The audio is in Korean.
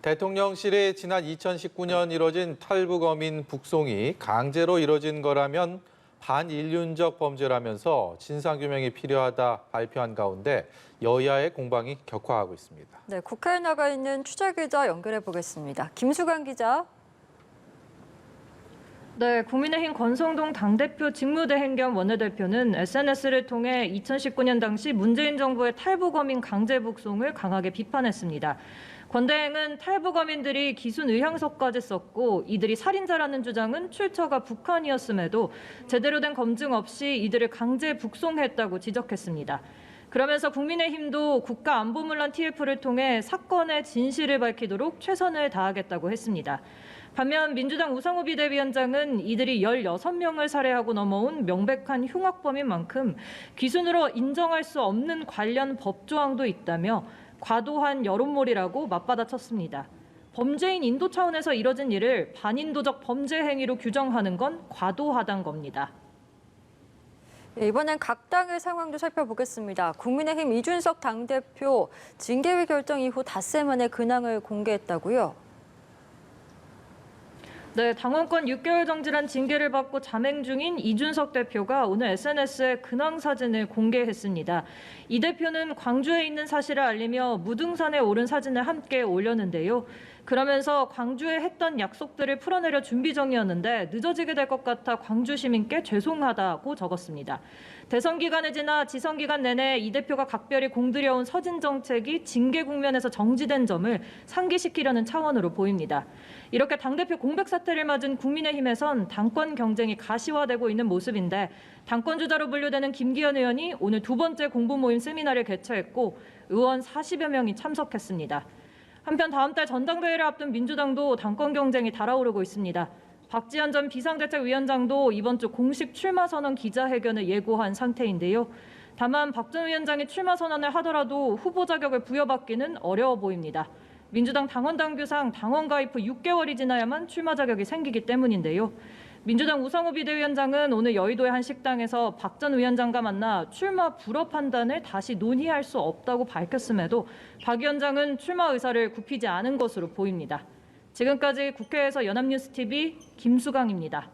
대통령실이 지난 2019년 이뤄진 탈북어민 북송이 강제로 이뤄진 거라면 반인륜적 범죄라면서 진상규명이 필요하다 발표한 가운데 여야의 공방이 격화하고 있습니다. 네, 국회에 나가 있는 취재기자 연결해 보겠습니다. 김수강 기자. 네, 국민의힘 권성동 당대표 직무대행 겸 원내대표는 SNS를 통해 2019년 당시 문재인 정부의 탈북어민 강제 북송을 강하게 비판했습니다. 권 대행은 탈북어민들이 기순 의향서까지 썼고 이들이 살인자라는 주장은 출처가 북한이었음에도 제대로 된 검증 없이 이들을 강제 북송했다고 지적했습니다. 그러면서 국민의힘도 국가안보문란 TF를 통해 사건의 진실을 밝히도록 최선을 다하겠다고 했습니다. 반면 민주당 우상호 비대위원장은 이들이 16명을 살해하고 넘어온 명백한 흉악범인 만큼 기순으로 인정할 수 없는 관련 법조항도 있다며 과도한 여론몰이라고 맞받아쳤습니다. 범죄인 인도 차원에서 이뤄진 일을 반인도적 범죄 행위로 규정하는 건 과도하다는 겁니다. 네, 이번엔 각 당의 상황도 살펴보겠습니다. 국민의힘 이준석 당대표 징계위 결정 이후 닷새 만에 근황을 공개했다고요? 네, 당원권 6개월 정지란 징계를 받고 잠행 중인 이준석 대표가 오늘 SNS에 근황 사진을 공개했습니다. 이 대표는 광주에 있는 사실을 알리며 무등산에 오른 사진을 함께 올렸는데요. 그러면서 광주에 했던 약속들을 풀어내려 준비 중이었는데 늦어지게 될 것 같아 광주 시민께 죄송하다고 적었습니다. 대선 기간을 지나 지선 기간 내내 이 대표가 각별히 공들여온 서진 정책이 징계 국면에서 정지된 점을 상기시키려는 차원으로 보입니다. 이렇게 당대표 공백 사태를 맞은 국민의힘에선 당권 경쟁이 가시화되고 있는 모습인데 당권 주자로 분류되는 김기현 의원이 오늘 두 번째 공보 모임 세미나를 개최했고 의원 40여 명이 참석했습니다. 한편 다음 달 전당대회를 앞둔 민주당도 당권 경쟁이 달아오르고 있습니다. 박지원 전 비상대책위원장도 이번 주 공식 출마 선언 기자회견을 예고한 상태인데요. 다만 박 전 위원장이 출마 선언을 하더라도 후보 자격을 부여받기는 어려워 보입니다. 민주당 당원 당규상 당원 가입 후 6개월이 지나야만 출마 자격이 생기기 때문인데요. 민주당 우상호 비대위원장은 오늘 여의도의 한 식당에서 박 전 위원장과 만나 출마 불허 판단을 다시 논의할 수 없다고 밝혔음에도 박 위원장은 출마 의사를 굽히지 않은 것으로 보입니다. 지금까지 국회에서 연합뉴스TV 김수강입니다.